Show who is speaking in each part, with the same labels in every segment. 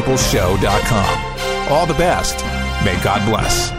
Speaker 1: forthepeopleshow.com. All the best. May God bless.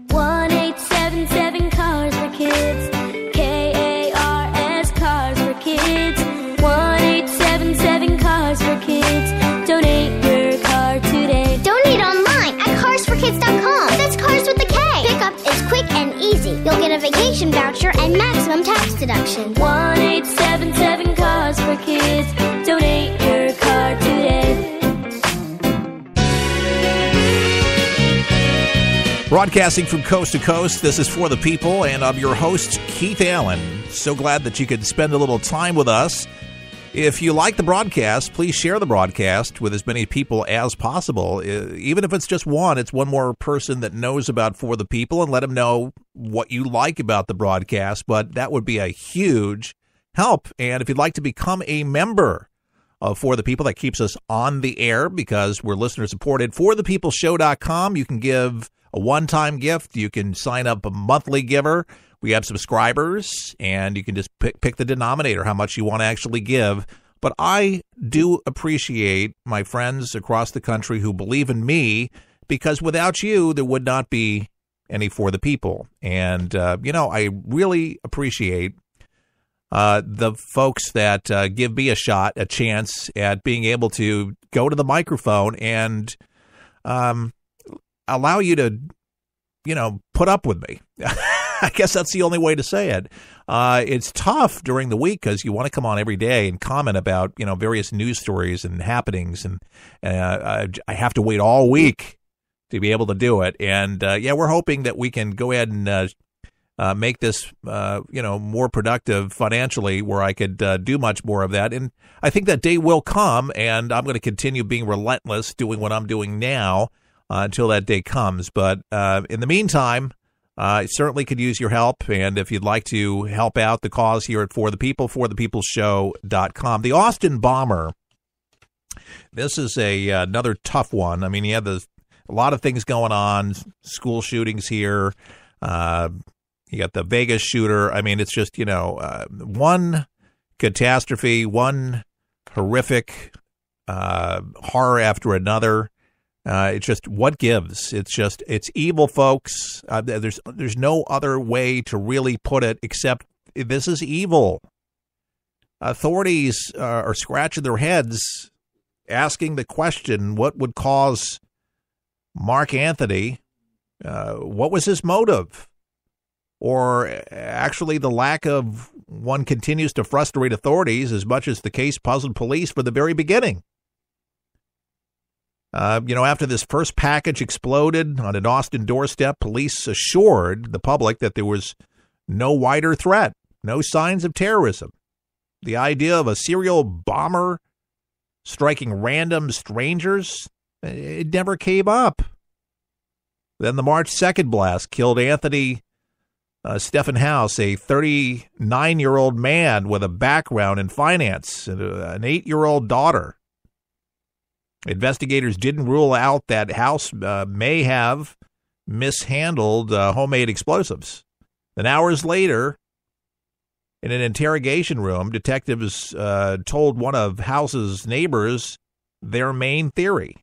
Speaker 2: 1-877 Cars for Kids. KARS Cars for Kids. 1-877 Cars for Kids. Donate your car today.
Speaker 3: Donate online at carsforkids.com. That's cars with a K. Pickup is quick and easy. You'll get a vacation voucher and maximum tax deduction.
Speaker 2: 1-877 Cars for Kids. Donate your car today.
Speaker 1: Broadcasting from coast to coast, this is For the People, and I'm your host, Keith Allen. So glad that you could spend a little time with us. If you like the broadcast, please share the broadcast with as many people as possible. Even if it's just one, it's one more person that knows about For the People, and let them know what you like about the broadcast. But that would be a huge help. And if you'd like to become a member of For the People, that keeps us on the air because we're listener supported. ForThePeoplesShow.com. You can give a one-time gift. You can sign up a monthly giver. We have subscribers, and you can just pick the denominator, how much you want to actually give. But I do appreciate my friends across the country who believe in me, because without you, there would not be any For the People. And, I really appreciate the folks that give me a chance at being able to go to the microphone and allow you to, put up with me. I guess that's the only way to say it. It's tough during the week because you want to come on every day and comment about, various news stories and happenings. And I have to wait all week to be able to do it. And, we're hoping that we can go ahead and make this, more productive financially, where I could do much more of that. And I think that day will come, and I'm going to continue being relentless, doing what I'm doing now until that day comes. But in the meantime, I certainly could use your help, and if you'd like to help out the cause here at For the People, forthepeopleshow.com. The Austin bomber, this is another tough one. I mean, you have a lot of things going on, school shootings here. You got the Vegas shooter. I mean, it's just, one catastrophe, one horrific horror after another. It's just what gives. It's evil, folks. There's no other way to really put it except this is evil. Authorities are scratching their heads, asking the question: what would cause Mark Anthony? What was his motive? Or actually, the lack of one continues to frustrate authorities as much as the case puzzled police from the very beginning. After this first package exploded on an Austin doorstep, police assured the public that there was no wider threat, no signs of terrorism. The idea of a serial bomber striking random strangers, it never came up. Then the March 2nd blast killed Anthony Stephen House, a 39-year-old man with a background in finance and an 8-year-old daughter. Investigators didn't rule out that House may have mishandled homemade explosives. Then hours later, in an interrogation room, detectives told one of House's neighbors their main theory,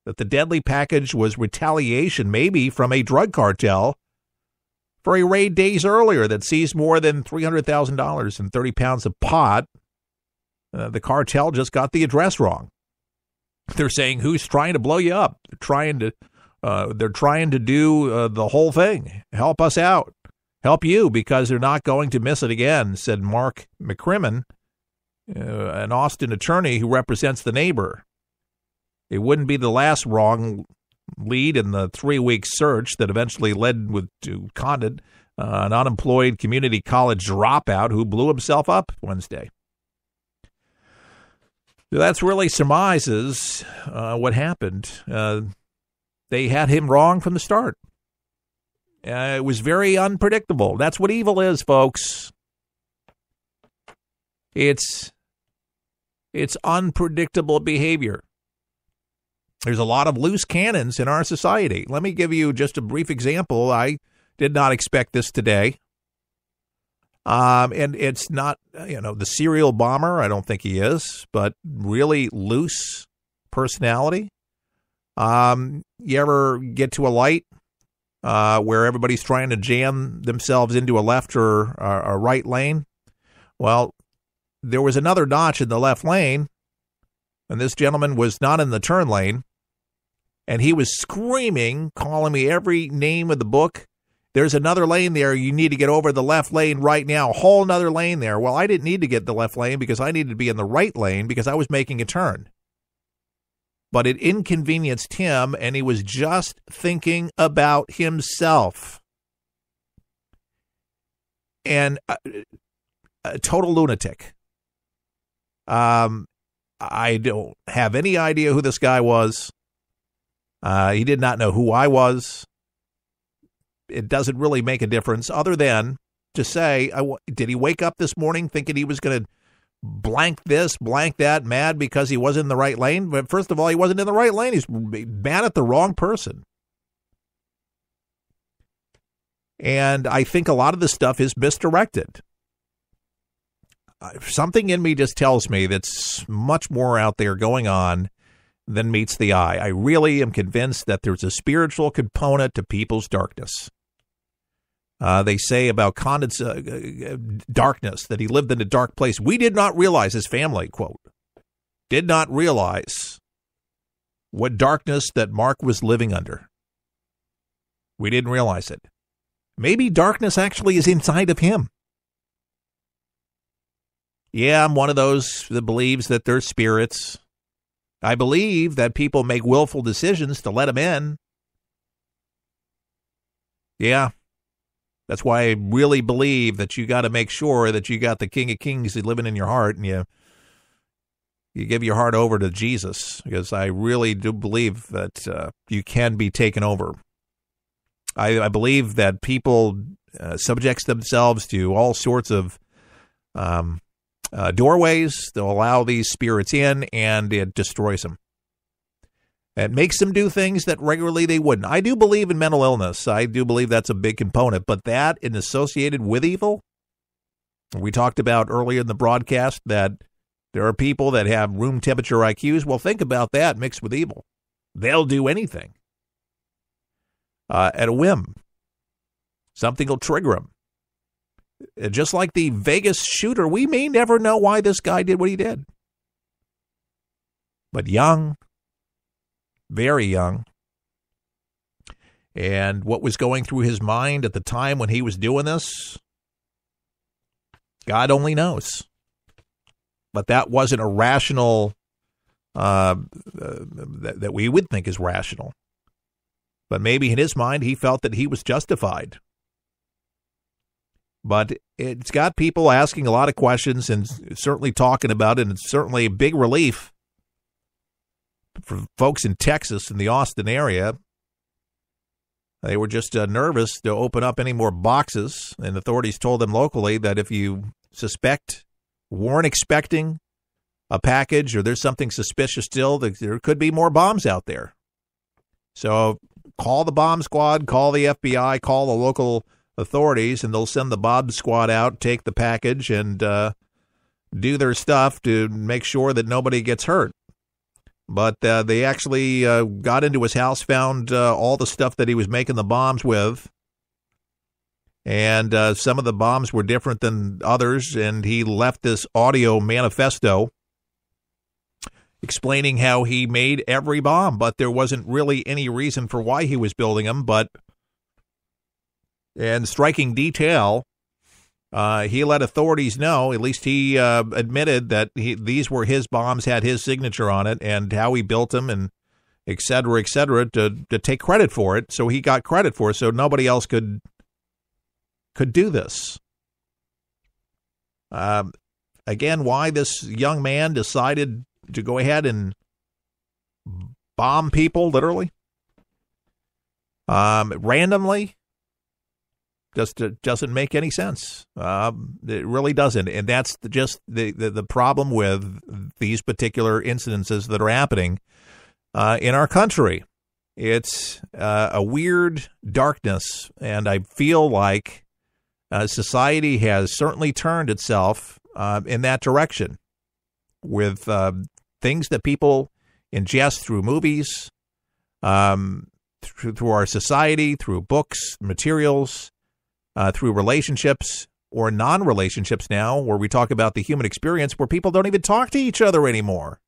Speaker 1: that the deadly package was retaliation, maybe from a drug cartel, for a raid days earlier that seized more than $300,000 and 30 pounds of pot. The cartel just got the address wrong. They're saying, who's trying to blow you up? They're trying to do the whole thing. Help us out. Help you, because they're not going to miss it again, said Mark McCrimmon, an Austin attorney who represents the neighbor. It wouldn't be the last wrong lead in the 3-week search that eventually led to Condon, an unemployed community college dropout who blew himself up Wednesday. That's really surmises what happened. They had him wrong from the start. It was very unpredictable. That's what evil is, folks. It's unpredictable behavior. There's a lot of loose cannons in our society. Let me give you just a brief example. I did not expect this today. And it's not, the serial bomber. I don't think he is, but really loose personality. You ever get to a light where everybody's trying to jam themselves into a left or a right lane? Well, there was another notch in the left lane, and this gentleman was not in the turn lane, and he was screaming, calling me every name of the book. There's another lane there. You need to get over the left lane right now. A whole nother lane there. Well, I didn't need to get the left lane because I needed to be in the right lane because I was making a turn. But it inconvenienced him, and he was just thinking about himself. And a total lunatic. I don't have any idea who this guy was. He did not know who I was. It doesn't really make a difference other than to say, did he wake up this morning thinking he was going to blank this, blank that, mad because he wasn't in the right lane? But first of all, he wasn't in the right lane. He's mad at the wrong person. And I think a lot of this stuff is misdirected. Something in me just tells me that's much more out there going on than meets the eye. I really am convinced that there's a spiritual component to people's darkness. They say about Condon's darkness, that he lived in a dark place. We did not realize, his family, quote, did not realize what darkness that Mark was living under. We didn't realize it. Maybe darkness actually is inside of him. Yeah, I'm one of those that believes that there's spirits. I believe that people make willful decisions to let them in. Yeah. That's why I really believe that you got to make sure that you got the King of Kings living in your heart, and you give your heart over to Jesus, because I really do believe that you can be taken over. I believe that people subject themselves to all sorts of doorways that allow these spirits in, and it destroys them. It makes them do things that regularly they wouldn't. I do believe in mental illness. I do believe that's a big component. But that and associated with evil, we talked about earlier in the broadcast that there are people that have room temperature IQs. Well, think about that mixed with evil. They'll do anything at a whim. Something will trigger them. Just like the Vegas shooter, we may never know why this guy did what he did. But young, very young, and what was going through his mind at the time when he was doing this, God only knows. But that wasn't a rational, that we would think is rational. But maybe in his mind, he felt that he was justified. But it's got people asking a lot of questions and certainly talking about it, and it's certainly a big relief for folks in Texas, in the Austin area. They were just nervous to open up any more boxes, and authorities told them locally that if you weren't expecting a package, or there's something suspicious still, there could be more bombs out there. So call the bomb squad, call the FBI, call the local authorities, and they'll send the bomb squad out, take the package, and do their stuff to make sure that nobody gets hurt. But they actually got into his house, found all the stuff that he was making the bombs with. And some of the bombs were different than others. And he left this audio manifesto explaining how he made every bomb. But there wasn't really any reason for why he was building them. And striking detail, he let authorities know, at least he admitted that these were his bombs, had his signature on it, and how he built them, and et cetera, to take credit for it. So he got credit for it, so nobody else could do this. Again, why this young man decided to go ahead and bomb people, literally, randomly, just doesn't make any sense. It really doesn't. And that's just the problem with these particular incidences that are happening in our country. It's a weird darkness, and I feel like Society has certainly turned itself in that direction with things that people ingest through movies, through our society, through books, materials, through relationships or non-relationships now, where we talk about the human experience where people don't even talk to each other anymore.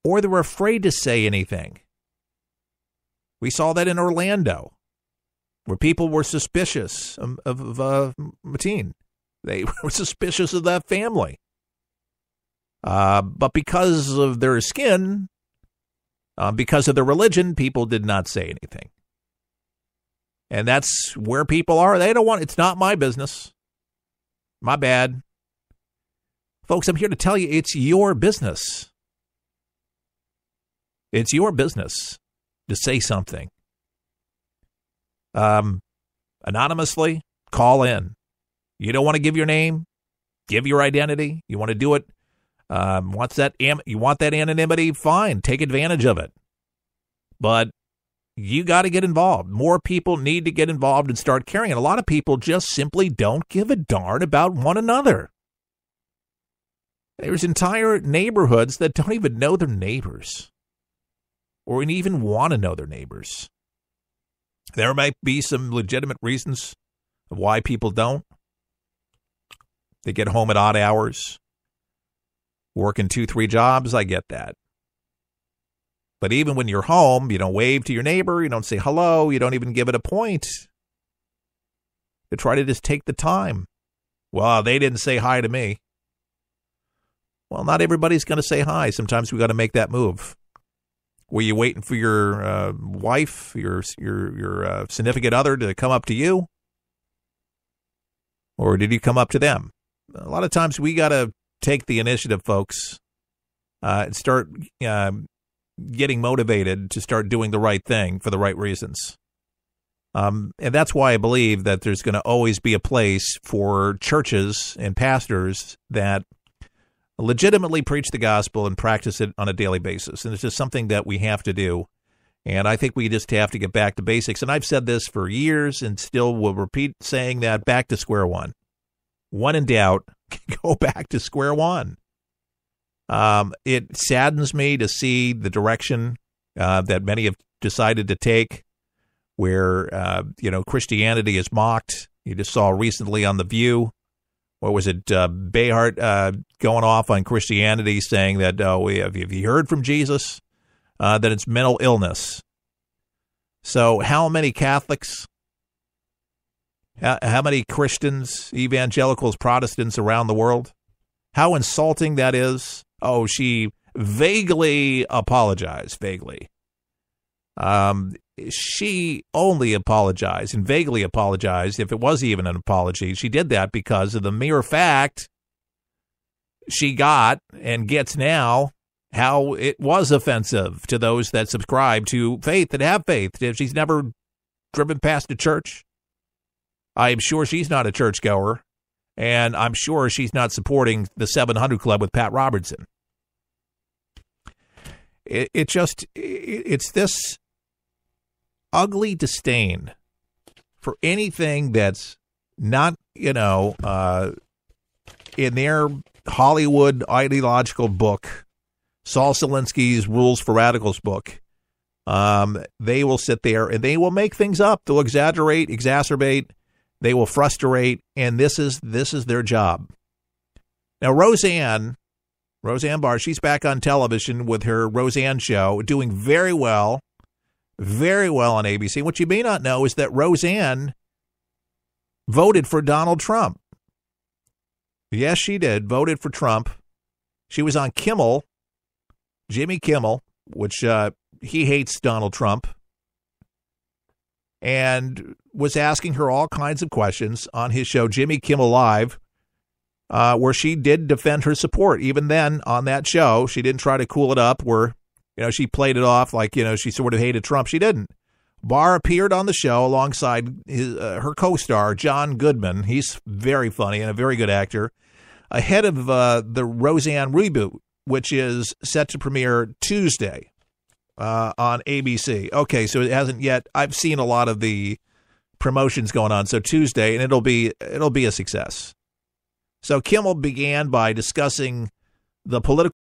Speaker 1: Or they're afraid to say anything. We saw that in Orlando, where people were suspicious of Mateen. They were suspicious of that family. But because of their skin, because of their religion, people did not say anything. And that's where people are. They don't want, it's not my business. My bad. Folks, I'm here to tell you it's your business. It's your business to say something. Anonymously, call in. You don't want to give your name? Give your identity? You want to do it? You want that anonymity? Fine, take advantage of it. But you got to get involved. More people need to get involved and start caring. And a lot of people just simply don't give a darn about one another. There's entire neighborhoods that don't even know their neighbors or even want to know their neighbors. There might be some legitimate reasons of why people don't. They get home at odd hours, working 2-3 jobs. I get that. But even when you're home, you don't wave to your neighbor. You don't say hello. You don't even give it a point. You try to just take the time. Well, they didn't say hi to me. Well, not everybody's going to say hi. Sometimes we got to make that move. Were you waiting for your wife, your significant other to come up to you? Or did you come up to them? A lot of times we got to take the initiative, folks, and start getting motivated to start doing the right thing for the right reasons. And that's why I believe that there's going to always be a place for churches and pastors that legitimately preach the gospel and practice it on a daily basis. And it's just something that we have to do. And I think we just have to get back to basics. And I've said this for years and still will repeat saying that, back to square one. When in doubt, go back to square one. It saddens me to see the direction that many have decided to take, where Christianity is mocked. You just saw recently on The View, what was it, Behart going off on Christianity, saying that, have you heard from Jesus? That it's mental illness. So how many Catholics, how many Christians, evangelicals, Protestants around the world, how insulting that is. Oh, she vaguely apologized, vaguely. She only apologized and vaguely apologized, if it was even an apology. She did that because of the mere fact she got and gets now how it was offensive to those that subscribe to faith, that have faith. If she's never driven past a church, I'm sure she's not a churchgoer, and I'm sure she's not supporting the 700 Club with Pat Robertson. It's this ugly disdain for anything that's not, in their Hollywood ideological book, Saul Alinsky's Rules for Radicals book. They will sit there and they will make things up. They'll exaggerate, exacerbate. They will frustrate, and this is their job. Now, Roseanne Barr, she's back on television with her Roseanne show, doing very well on ABC. What you may not know is that Roseanne voted for Donald Trump. Yes, she did, voted for Trump. She was on Kimmel, Jimmy Kimmel, which he hates Donald Trump, and was asking her all kinds of questions on his show, Jimmy Kimmel Live, where she did defend her support. Even then, on that show, she didn't try to cool it up where, she played it off like, she sort of hated Trump. She didn't. Barr appeared on the show alongside her co-star, John Goodman. He's very funny and a very good actor, ahead of the Roseanne reboot, which is set to premiere Tuesday on ABC. Okay, so it hasn't yet. I've seen a lot of the promotions going on. So Tuesday, and it'll be a success. So Kimmel began by discussing the political